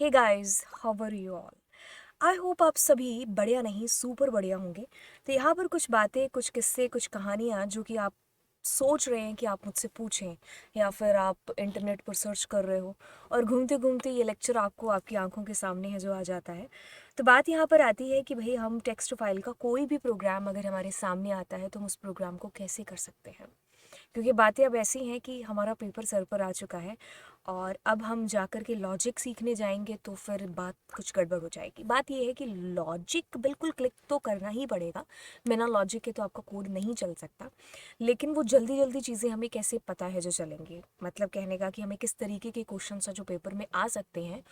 Hey guys, how are you all. I hope आप सभी बढ़िया नहीं सुपर बढ़िया होंगे। तो यहाँ पर कुछ बातें, कुछ किस्से, कुछ कहानियाँ जो कि आप सोच रहे हैं कि आप मुझसे पूछें, या फिर आप इंटरनेट पर सर्च कर रहे हो और घूमते घूमते ये लेक्चर आपको आपकी आंखों के सामने है जो आ जाता है। तो बात यहाँ पर आती है कि भाई हम टेक्स्ट फाइल का कोई भी प्रोग्राम अगर हमारे सामने आता है तो हम उस प्रोग्राम को कैसे कर सकते हैं। क्योंकि बातें अब ऐसी हैं कि हमारा पेपर सर पर आ चुका है और अब हम जाकर के लॉजिक सीखने जाएंगे तो फिर बात कुछ गड़बड़ हो जाएगी। बात यह है कि लॉजिक बिल्कुल क्लिक तो करना ही पड़ेगा, बिना लॉजिक के तो आपका कोड नहीं चल सकता। लेकिन वो जल्दी जल्दी चीज़ें हमें कैसे पता है जो चलेंगी, मतलब कहने का कि हमें किस तरीके के क्वेश्चन है जो पेपर में आ सकते हैं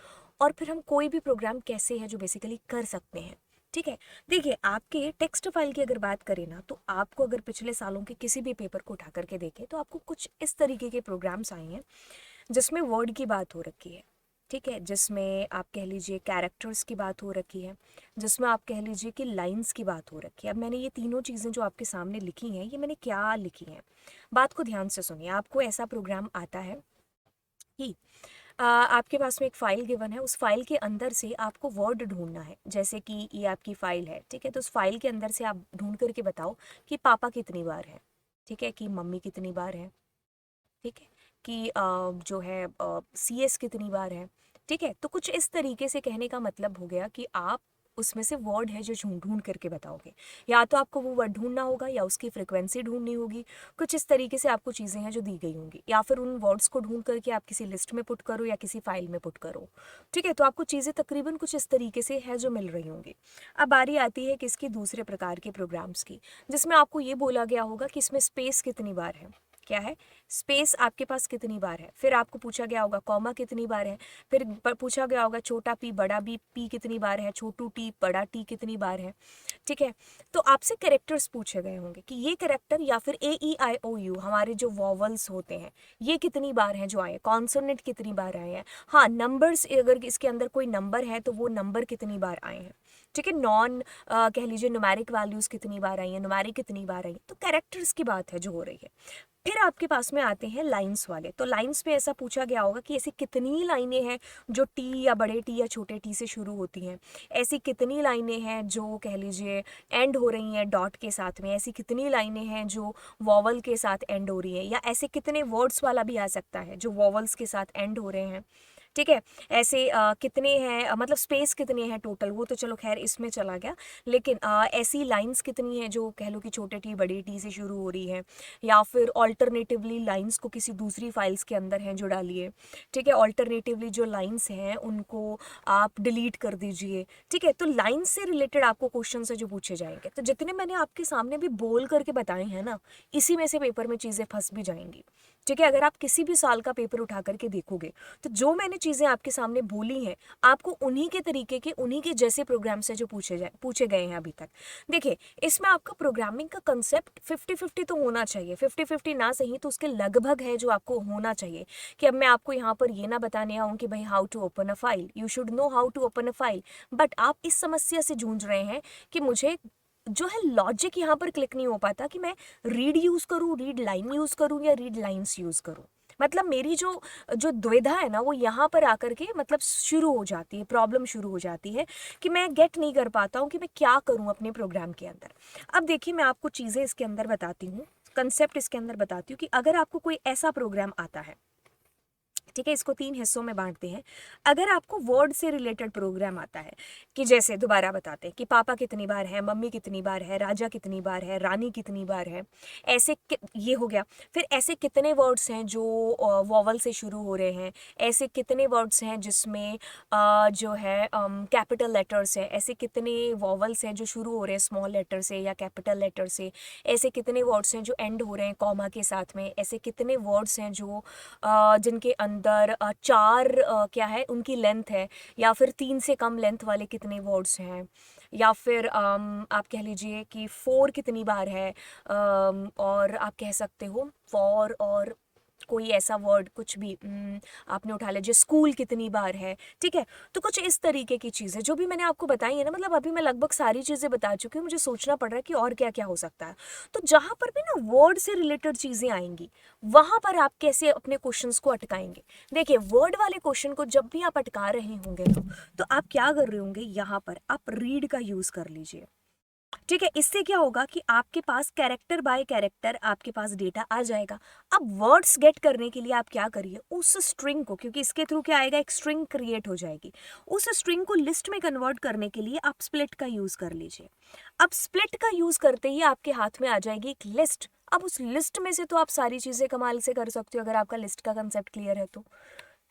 और फिर हम कोई भी प्रोग्राम कैसे है जो बेसिकली कर सकते हैं। ठीक है। देखिए, आपके टेक्स्ट फाइल की अगर बात करें ना, तो आपको अगर पिछले सालों के किसी भी पेपर को उठा करके देखें तो आपको कुछ इस तरीके के प्रोग्राम्स आए हैं जिसमें वर्ड की बात हो रखी है। ठीक है, जिसमें आप कह लीजिए कैरेक्टर्स की बात हो रखी है, जिसमें आप कह लीजिए कि लाइंस की बात हो रखी है। अब मैंने ये तीनों चीज़ें जो आपके सामने लिखी हैं, ये मैंने क्या लिखी हैं, बात को ध्यान से सुनिए। आपको ऐसा प्रोग्राम आता है कि आपके पास में एक फ़ाइल गिवन है, उस फाइल के अंदर से आपको वर्ड ढूंढना है। जैसे कि ये आपकी फ़ाइल है, ठीक है, तो उस फाइल के अंदर से आप ढूंढ करके बताओ कि पापा कितनी बार है, ठीक है, कि मम्मी कितनी बार है, ठीक है, कि जो है CS कितनी बार है। ठीक है, तो कुछ इस तरीके से कहने का मतलब हो गया कि आप उसमें से वर्ड है जो ढूंढ ढूंढ करके बताओगे। या तो आपको वो वर्ड ढूंढना होगा या उसकी फ्रिक्वेंसी ढूंढनी होगी। कुछ इस तरीके से आपको चीज़ें हैं जो दी गई होंगी, या फिर उन वर्ड्स को ढूंढ करके आप किसी लिस्ट में पुट करो या किसी फाइल में पुट करो। ठीक है, तो आपको चीज़ें तकरीबन कुछ इस तरीके से है जो मिल रही होंगी। अब बारी आती है किसकी, दूसरे प्रकार के प्रोग्राम्स की, जिसमें आपको ये बोला गया होगा कि इसमें स्पेस कितनी बार है। क्या है, स्पेस आपके पास कितनी बार है। फिर आपको पूछा गया होगा कॉमा कितनी बार है। फिर पूछा गया होगा छोटा पी बड़ा बी पी कितनी बार है, छोटू टी बड़ा टी कितनी बार है। ठीक है, तो आपसे कैरेक्टर्स पूछे गए होंगे कि ये कैरेक्टर या फिर AEIOU हमारे जो वॉवल्स होते हैं ये कितनी बार हैं जो आए, कॉन्सोनेंट कितनी बार आए हैं। हाँ, नंबर्स, अगर इसके अंदर कोई नंबर है तो वो नंबर कितनी बार आए हैं। ठीक है, नॉन कह लीजिए न्यूमेरिक वैल्यूज कितनी बार आई है, न्यूमेरिक कितनी बार आई है। तो कैरेक्टर्स की बात है जो हो रही है। फिर आपके पास में आते हैं लाइंस वाले। तो लाइंस में ऐसा पूछा गया होगा कि ऐसी कितनी लाइनें हैं जो टी या बड़े टी या छोटे टी से शुरू होती हैं। ऐसी कितनी लाइनें हैं जो कह लीजिए एंड हो रही हैं डॉट के साथ में। ऐसी कितनी लाइनें हैं जो वॉवल के साथ एंड हो रही है, या ऐसे कितने वर्ड्स वाला भी आ सकता है जो वॉवल्स के साथ एंड हो रहे हैं। ठीक है, ऐसे कितने हैं, मतलब स्पेस कितने हैं टोटल, वो तो चलो खैर इसमें चला गया। लेकिन ऐसी लाइंस कितनी हैं जो कह लो कि छोटे टी बड़ी टी से शुरू हो रही है, या फिर ऑल्टरनेटिवली लाइंस को किसी दूसरी फाइल्स के अंदर हैं जो डालिए। ठीक है, ऑल्टरनेटिवली जो लाइंस हैं उनको आप डिलीट कर दीजिए। ठीक है, तो लाइंस से रिलेटेड आपको क्वेश्चन है जो पूछे जाएंगे। तो जितने मैंने आपके सामने भी बोल करके बताए हैं ना, इसी में से पेपर में चीज़ें फंस भी जाएंगी। ठीक है, अगर आप किसी भी साल का पेपर उठा करके देखोगे तो जो मैंने चीज़ें आपके सामने बोली हैं, आपको उन्हीं के तरीके के, उन्हीं के जैसे प्रोग्राम से जो पूछे गए हैं अभी तक। देखिए, इसमें आपका प्रोग्रामिंग का कंसेप्ट 50-50 तो होना चाहिए। 50-50 ना सही तो उसके लगभग है जो आपको होना चाहिए। कि अब मैं आपको यहाँ पर ये ना बताने आऊँ कि भाई how to open a file, you should know how to open a file. But आप इस समस्या से जूझ रहे हैं कि मुझे जो है लॉजिक यहाँ पर क्लिक नहीं हो पाता कि मैं रीड यूज़ करूँ, रीड लाइन यूज़ करूँ, या रीड लाइन्स यूज़ करूँ। मतलब मेरी जो जो दुविधा है ना वो यहाँ पर आकर के मतलब शुरू हो जाती है, प्रॉब्लम शुरू हो जाती है कि मैं गेट नहीं कर पाता हूँ कि मैं क्या करूँ अपने प्रोग्राम के अंदर। अब देखिए, मैं आपको चीज़ें इसके अंदर बताती हूँ, कंसेप्ट इसके अंदर बताती हूँ कि अगर आपको कोई ऐसा प्रोग्राम आता है, ठीक है, इसको 3 हिस्सों में बांटते हैं। अगर आपको वर्ड से रिलेटेड प्रोग्राम आता है कि जैसे दोबारा बताते हैं कि पापा कितनी बार है, मम्मी कितनी बार है, राजा कितनी बार है, रानी कितनी बार है, ऐसे ये हो गया। फिर ऐसे कितने वर्ड्स हैं जो वॉवल से शुरू हो रहे हैं, ऐसे कितने वर्ड्स हैं जिसमें जो है कैपिटल लेटर्स है, ऐसे कितने वॉवल्स हैं जो शुरू हो रहे हैं स्मॉल लेटर से या कैपिटल लेटर से, ऐसे कितने वर्ड्स हैं जो एंड हो रहे हैं कॉमा के साथ में, ऐसे कितने वर्ड्स हैं जो जिनके अंदर चार क्या है उनकी लेंथ है, या फिर 3 से कम लेंथ वाले कितने वर्ड्स हैं, या फिर आप कह लीजिए कि 4 कितनी बार है, और आप कह सकते हो फॉर और कोई ऐसा वर्ड कुछ भी आपने उठा लिया, जैसे स्कूल कितनी बार है, ठीक है। तो कुछ इस तरीके की चीज़ें जो भी मैंने आपको बताई है ना, मतलब अभी मैं लगभग सारी चीज़ें बता चुकी हूँ, मुझे सोचना पड़ रहा है कि और क्या क्या हो सकता है। तो जहाँ पर भी ना वर्ड से रिलेटेड चीज़ें आएंगी, वहाँ पर आप कैसे अपने क्वेश्चंस को अटकाएंगे। देखिए, वर्ड वाले क्वेश्चन को जब भी आप अटका रहे होंगे ना, तो आप क्या कर रहे होंगे, यहाँ पर आप रीड का यूज़ कर लीजिए, ठीक है। इससे क्या होगा कि आपके पास कैरेक्टर बाय कैरेक्टर आपके पास डेटा आ जाएगा। अब वर्ड्स गेट करने के लिए आप क्या करिए, उस स्ट्रिंग को, क्योंकि इसके थ्रू क्या आएगा, एक स्ट्रिंग क्रिएट हो जाएगी, उस स्ट्रिंग को लिस्ट में कन्वर्ट करने के लिए आप स्प्लिट का यूज कर लीजिए। अब स्प्लिट का यूज करते ही आपके हाथ में आ जाएगी एक लिस्ट। अब उस लिस्ट में से तो आप सारी चीजें कमाल से कर सकते हो, अगर आपका लिस्ट का कंसेप्ट क्लियर है तो,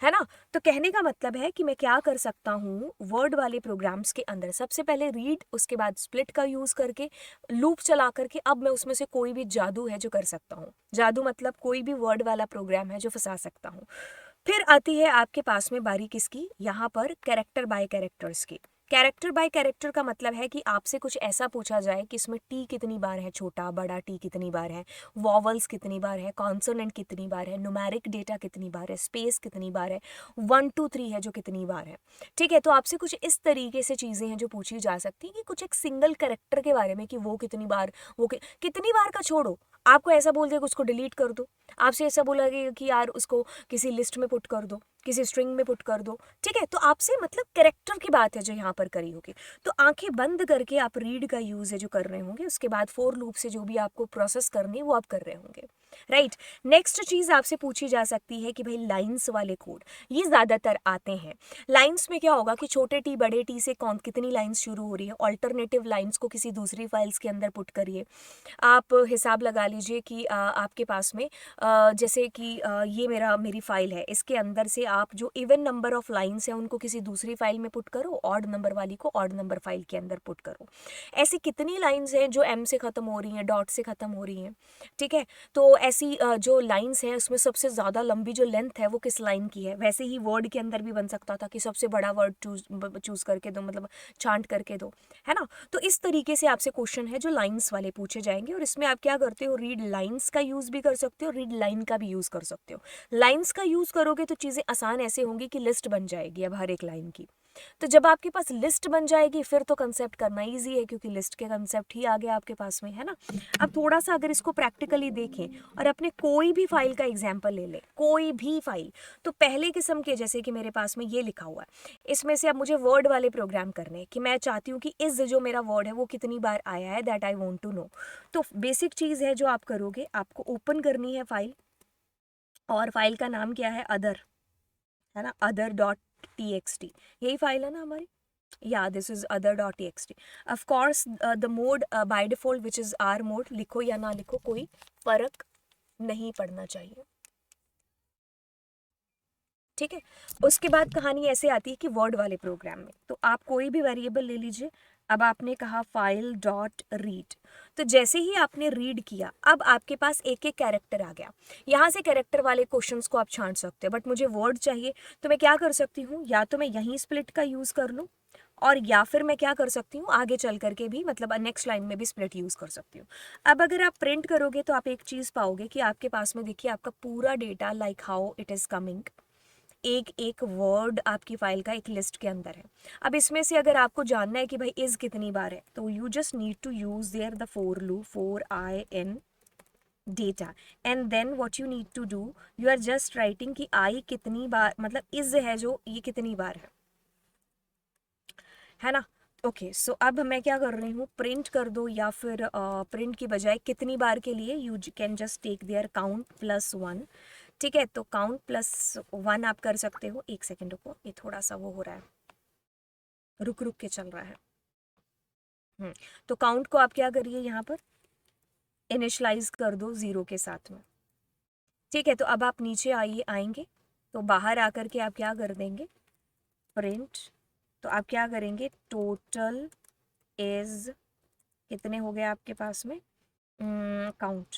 है ना। तो कहने का मतलब है कि मैं क्या कर सकता हूँ वर्ड वाले प्रोग्राम्स के अंदर, सबसे पहले रीड, उसके बाद स्प्लिट का यूज करके, लूप चला करके, अब मैं उसमें से कोई भी जादू है जो कर सकता हूँ, जादू मतलब कोई भी वर्ड वाला प्रोग्राम है जो फंसा सकता हूँ। फिर आती है आपके पास में बारी किसकी, यहाँ पर कैरेक्टर बाय कैरेक्टर्स की। कैरेक्टर बाय कैरेक्टर का मतलब है कि आपसे कुछ ऐसा पूछा जाए कि इसमें टी कितनी बार है, छोटा बड़ा टी कितनी बार है, वॉवल्स कितनी बार है, कॉन्सोनेंट कितनी बार है, न्यूमेरिक डेटा कितनी बार है, स्पेस कितनी बार है, 1 2 3 है जो कितनी बार है, ठीक है। तो आपसे कुछ इस तरीके से चीज़ें हैं जो पूछी जा सकती हैं कि कुछ एक सिंगल कैरेक्टर के बारे में, कि वो कितनी बार, कितनी बार का छोड़ो, आपको ऐसा बोल दिया कि उसको डिलीट कर दो, आपसे ऐसा बोला कि यार उसको किसी लिस्ट में पुट कर दो, किसी स्ट्रिंग में पुट कर दो, ठीक है। तो आपसे मतलब कैरेक्टर की बात है जो यहाँ पर करी होगी। तो आंखें बंद करके आप रीड का यूज है जो कर रहे होंगे, उसके बाद फोर लूप से जो भी आपको प्रोसेस करनी है वो आप कर रहे होंगे, राइट। नेक्स्ट चीज आपसे पूछी जा सकती है कि भाई लाइंस वाले कोड, ये ज्यादातर आते हैं। लाइंस में क्या होगा कि छोटे टी बड़े टी से कौन कितनी लाइंस शुरू हो रही है, ऑल्टरनेटिव लाइंस को किसी दूसरी फाइल्स के अंदर पुट करिए। आप हिसाब लगा लीजिए कि आपके पास में जैसे कि ये मेरी फाइल है, इसके अंदर से आप जो इवन नंबर ऑफ लाइंस हैं उनको किसी दूसरी फाइल में पुट करो, ऑड नंबर वाली को ऑड नंबर फाइल के अंदर पुट करो। ऐसी कितनी लाइंस हैं जो एम से ख़त्म हो रही हैं, डॉट से ख़त्म हो रही हैं, ठीक है। तो ऐसी जो लाइंस हैं उसमें सबसे ज़्यादा लंबी जो लेंथ है वो किस लाइन की है। वैसे ही वर्ड के अंदर भी बन सकता था कि सबसे बड़ा वर्ड चूज़ करके दो, मतलब छांट करके दो, है ना। तो इस तरीके से आपसे क्वेश्चन है जो लाइंस वाले पूछे जाएंगे, और इसमें आप क्या करते हो, रीड लाइंस का यूज भी कर सकते हो, रीड लाइन का भी यूज कर सकते हो। लाइंस का यूज करोगे तो चीजें आसान ऐसे होंगी कि लिस्ट बन जाएगी अब हर एक लाइन की। तो जब आपके पास लिस्ट बन जाएगी फिर तो कंसेप्ट करना इजी है, क्योंकि लिस्ट के कंसेप्ट ही आ गया आपके पास में, है ना। अब थोड़ा सा अगर इसको प्रैक्टिकली देखें और अपने कोई भी फाइल का एग्जाम्पल ले लें, कोई भी फाइल, तो पहले किस्म के, जैसे कि मेरे पास में ये लिखा हुआ है, इसमें से अब मुझे वर्ड वाले प्रोग्राम करने हैं कि मैं चाहती हूँ कि इस जो मेरा वर्ड है वो कितनी बार आया है, that I want to know. तो बेसिक चीज़ है जो आप करोगे, आपको ओपन करनी है फाइल, और फाइल का नाम क्या है, अदर, है ना, other.txt, यही फाइल है ना हमारी। या this is other.txt। Of course the mode by default which is are mode, लिखो या ना लिखो कोई फर्क नहीं पड़ना चाहिए, ठीक है। उसके बाद कहानी ऐसे आती है कि वर्ड वाले प्रोग्राम में तो आप कोई भी वेरिएबल ले लीजिए। अब आपने कहा फाइल डॉट रीड, तो जैसे ही आपने रीड किया अब आपके पास एक एक कैरेक्टर आ गया। यहाँ से कैरेक्टर वाले क्वेश्चंस को आप छांट सकते हो, बट मुझे वर्ड चाहिए तो मैं क्या कर सकती हूँ, या तो मैं यहीं स्प्लिट का यूज़ कर लूँ, और या फिर मैं क्या कर सकती हूँ आगे चल करके भी, मतलब नेक्स्ट लाइन में भी स्प्लिट यूज़ कर सकती हूँ। अब अगर आप प्रिंट करोगे तो आप एक चीज़ पाओगे कि आपके पास में देखिए आपका पूरा data like how it is coming, एक एक वर्ड आपकी फाइल का एक लिस्ट के अंदर है। अब इसमें से अगर आपको जानना है कि भाई इज कितनी बार है, तो you just need to use there the for loop, for i in data, and then what you need to do, you are just writing कि आई कितनी बार, मतलब इज है जो ये कितनी बार है ना। ओके सो अब मैं क्या कर रही हूँ, प्रिंट कर दो, या फिर प्रिंट की बजाय कितनी बार के लिए you can just take there count plus one, ठीक है। तो काउंट प्लस वन आप कर सकते हो। एक सेकेंड रुको, ये थोड़ा सा वो हो रहा है, रुक रुक के चल रहा है। तो काउंट को आप क्या करिए, यहाँ पर इनिशलाइज कर दो 0 के साथ में, ठीक है। तो अब आप नीचे आएंगे, तो बाहर आकर के आप क्या कर देंगे, प्रिंट, तो आप क्या करेंगे, टोटल इज कितने हो गए आपके पास में, काउंट,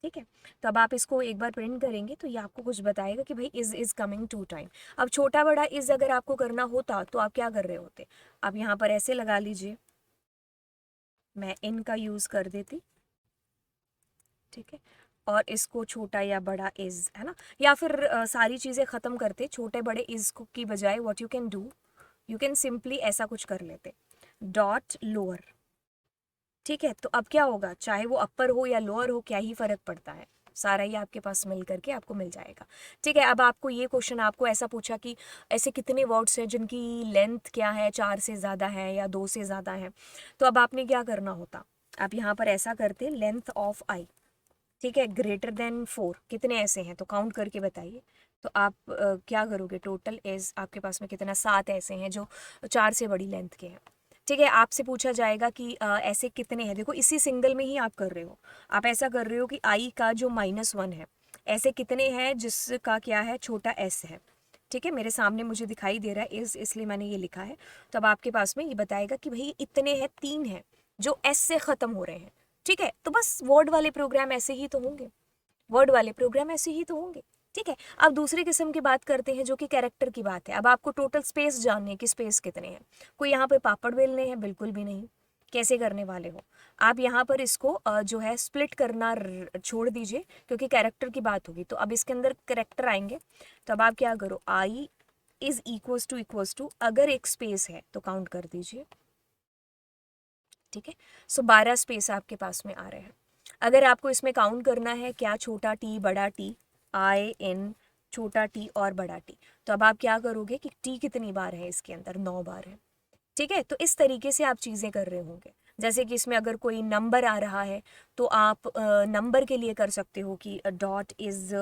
ठीक है। तो अब आप इसको एक बार प्रिंट करेंगे तो ये आपको कुछ बताएगा कि भाई इज कमिंग 2 टाइम। अब छोटा बड़ा इज अगर आपको करना होता तो आप क्या कर रहे होते, आप यहाँ पर ऐसे लगा लीजिए, मैं इन का यूज कर देती, ठीक है। और इसको छोटा या बड़ा इज़, है ना। या फिर सारी चीज़ें ख़त्म करते, छोटे बड़े इज़ की बजाय what you can do, you can simply ऐसा कुछ कर लेते, डॉट लोअर। ठीक है, तो अब क्या होगा, चाहे वो अपर हो या लोअर हो, क्या ही फ़र्क पड़ता है, सारा ही आपके पास मिल करके आपको मिल जाएगा। ठीक है, अब आपको ये क्वेश्चन आपको ऐसा पूछा कि ऐसे कितने वर्ड्स हैं जिनकी लेंथ क्या है, 4 से ज़्यादा है या 2 से ज़्यादा है। तो अब आपने क्या करना होता, आप यहाँ पर ऐसा करते, लेंथ ऑफ आई, ठीक है, ग्रेटर देन 4, कितने ऐसे हैं तो काउंट करके बताइए। तो आप क्या करोगे, टोटल इज आपके पास में कितना, 7 ऐसे हैं जो 4 से बड़ी लेंथ के हैं। ठीक है, आपसे पूछा जाएगा कि ऐसे कितने हैं, देखो इसी सिंगल में ही आप कर रहे हो, आप ऐसा कर रहे हो कि आई का जो -1 है, ऐसे कितने हैं जिसका क्या है, छोटा एस है। ठीक है, मेरे सामने मुझे दिखाई दे रहा है इज, इसलिए मैंने ये लिखा है। तो अब आपके पास में ये बताएगा कि भाई इतने हैं, 3 हैं जो एस से ख़त्म हो रहे हैं। ठीक है, तो बस वर्ड वाले प्रोग्राम ऐसे ही तो होंगे, वर्ड वाले प्रोग्राम ऐसे ही तो होंगे। ठीक है, अब दूसरी किस्म की बात करते हैं जो कि कैरेक्टर की बात है। अब आपको टोटल स्पेस जाननी है कि स्पेस कितने हैं। कोई यहाँ पे पापड़ बेलने हैं, बिल्कुल भी नहीं। कैसे करने वाले हो आप, यहाँ पर इसको जो है स्प्लिट करना छोड़ दीजिए, क्योंकि कैरेक्टर की बात होगी। तो अब इसके अंदर कैरेक्टर आएंगे, तो अब आप क्या करो, आई इज इक्वल्स टू अगर एक स्पेस है तो काउंट कर दीजिए। ठीक है, सो 12 स्पेस आपके पास में आ रहे हैं। अगर आपको इसमें काउंट करना है क्या, छोटा टी बड़ा टी, आई इन छोटा टी और बड़ा टी, तो अब आप क्या करोगे कि टी कितनी बार है इसके अंदर, 9 बार है। ठीक है, तो इस तरीके से आप चीज़ें कर रहे होंगे। जैसे कि इसमें अगर कोई नंबर आ रहा है तो आप नंबर के लिए कर सकते हो कि डॉट इज़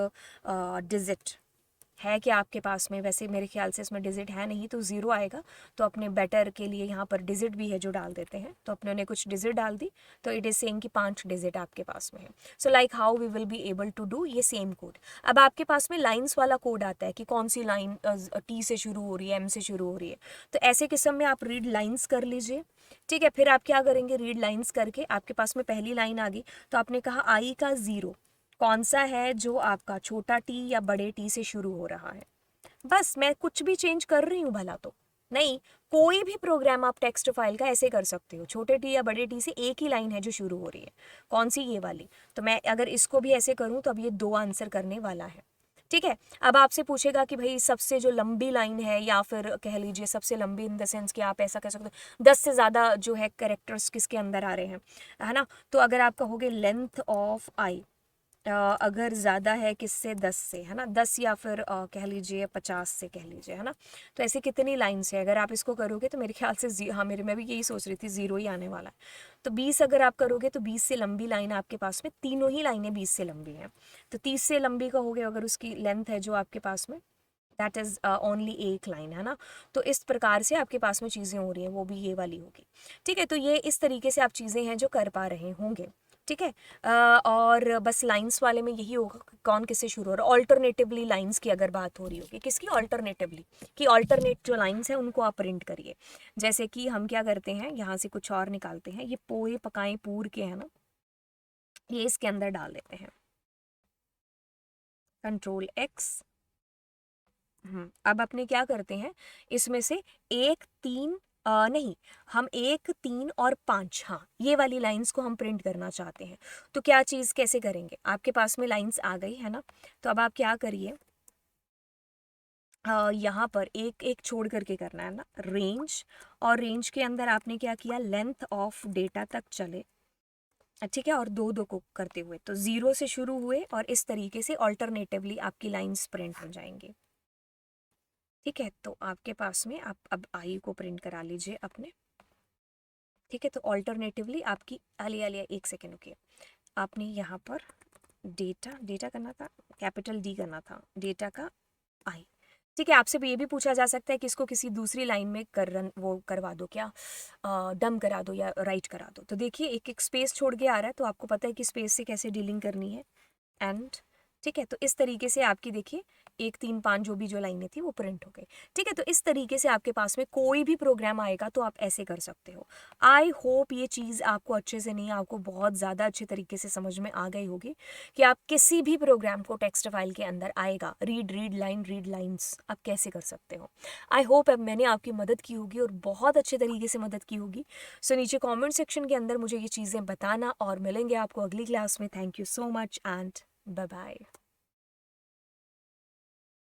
डिजिट है क्या आपके पास में, वैसे मेरे ख्याल से इसमें डिजिट है नहीं, तो ज़ीरो आएगा। तो अपने बेटर के लिए यहाँ पर डिजिट भी है जो डाल देते हैं, तो अपने ने कुछ डिजिट डाल दी, तो इट इज़ सेइंग कि 5 डिजिट आपके पास में है। So like how we will be able to do ये सेम कोड। अब आपके पास में लाइन्स वाला कोड आता है कि कौन सी लाइन टी से शुरू हो रही है, एम से शुरू हो रही है, तो ऐसे किस्म में आप रीड लाइन्स कर लीजिए। ठीक है, फिर आप क्या करेंगे, रीड लाइन्स करके आपके पास में पहली लाइन आ गई, तो आपने कहा आई का 0 कौन सा है जो आपका छोटा टी या बड़े टी से शुरू हो रहा है। बस मैं कुछ भी चेंज कर रही हूँ भला, तो नहीं, कोई भी प्रोग्राम आप टेक्स्ट फाइल का ऐसे कर सकते हो, छोटे टी या बड़े टी से एक ही लाइन है जो शुरू हो रही है, कौन सी, ये वाली। तो मैं अगर इसको भी ऐसे करूँ तो अब ये 2 आंसर करने वाला है। ठीक है, अब आपसे पूछेगा कि भाई सबसे जो लंबी लाइन है, या फिर कह लीजिए सबसे लंबी इन द सेंस कि आप ऐसा कह सकते हो 10 से ज़्यादा जो है कैरेक्टर्स किसके अंदर आ रहे हैं, है ना। तो अगर आप कहोगे लेंथ ऑफ आई, अगर ज़्यादा है किससे, 10 से, है ना, 10 या फिर कह लीजिए 50 से कह लीजिए, है ना। तो ऐसे कितनी लाइन्स है, अगर आप इसको करोगे तो मेरे ख्याल से हाँ, मेरे मैं भी यही सोच रही थी, 0 ही आने वाला है। तो 20 अगर आप करोगे तो 20 से लंबी लाइन आपके पास में, तीनों ही लाइनें 20 से लंबी हैं। तो 30 से लंबी कहोगे अगर उसकी लेंथ है जो आपके पास में, दैट इज़ ओनली एक लाइन, है ना। तो इस प्रकार से आपके पास में चीज़ें हो रही हैं, वो भी ये वाली होगी। ठीक है, तो ये इस तरीके से आप चीज़ें हैं जो कर पा रहे होंगे। ठीक है, और बस लाइंस वाले में यही होगा कि कौन किससे शुरू हो रहा है। ऑल्टरनेटिवली लाइंस की अगर बात हो रही होगी, किसकी, ऑल्टरनेटिवली, कि ऑल्टरनेट जो लाइंस हैं उनको आप प्रिंट करिए। जैसे कि हम क्या करते हैं, यहाँ से कुछ और निकालते हैं, ये पोए पकाएं पूर के, है ना, ये इसके अंदर डाल देते हैं, कंट्रोल एक्स। अब अपने क्या करते हैं, इसमें से 1 3 नहीं, हम 1 3 और 5, हाँ, ये वाली लाइंस को हम प्रिंट करना चाहते हैं। तो क्या चीज़ कैसे करेंगे, आपके पास में लाइंस आ गई है ना। तो अब आप क्या करिए, यहाँ पर एक एक छोड़ करके करना है ना, रेंज, और रेंज के अंदर आपने क्या किया, लेंथ ऑफ डेटा तक चले। ठीक है, और 2 2 को करते हुए, तो 0 से शुरू हुए और इस तरीके से ऑल्टरनेटिवली आपकी लाइंस प्रिंट हो जाएंगी। ठीक है, तो आपके पास में आप अब आई को प्रिंट करा लीजिए अपने। ठीक है, तो ऑल्टरनेटिवली आपकी आलिया आलिया, एक सेकेंड रुकिए, आपने यहाँ पर डेटा डेटा करना था, कैपिटल डी करना था, डेटा का आई। ठीक है, आपसे भी ये भी पूछा जा सकता है कि इसको किसी दूसरी लाइन में वो करवा दो क्या, डम करा दो या राइट करा दो। तो देखिए एक एक स्पेस छोड़ के आ रहा है, तो आपको पता है कि स्पेस से कैसे डीलिंग करनी है, एंड। ठीक है, तो इस तरीके से आपकी देखिए 1 3 5 जो भी जो लाइनें थी वो प्रिंट हो गई। ठीक है, तो इस तरीके से आपके पास में कोई भी प्रोग्राम आएगा तो आप ऐसे कर सकते हो। आई होप ये चीज़ आपको अच्छे से नहीं, आपको बहुत ज़्यादा अच्छे तरीके से समझ में आ गई होगी कि आप किसी भी प्रोग्राम को टेक्स्ट फाइल के अंदर आएगा, रीड लाइन्स आप कैसे कर सकते हो। आई होप अब मैंने आपकी मदद की होगी और बहुत अच्छे तरीके से मदद की होगी। सो नीचे कॉमेंट सेक्शन के अंदर मुझे ये चीज़ें बताना, और मिलेंगे आपको अगली क्लास में। Thank you so much and bye bye.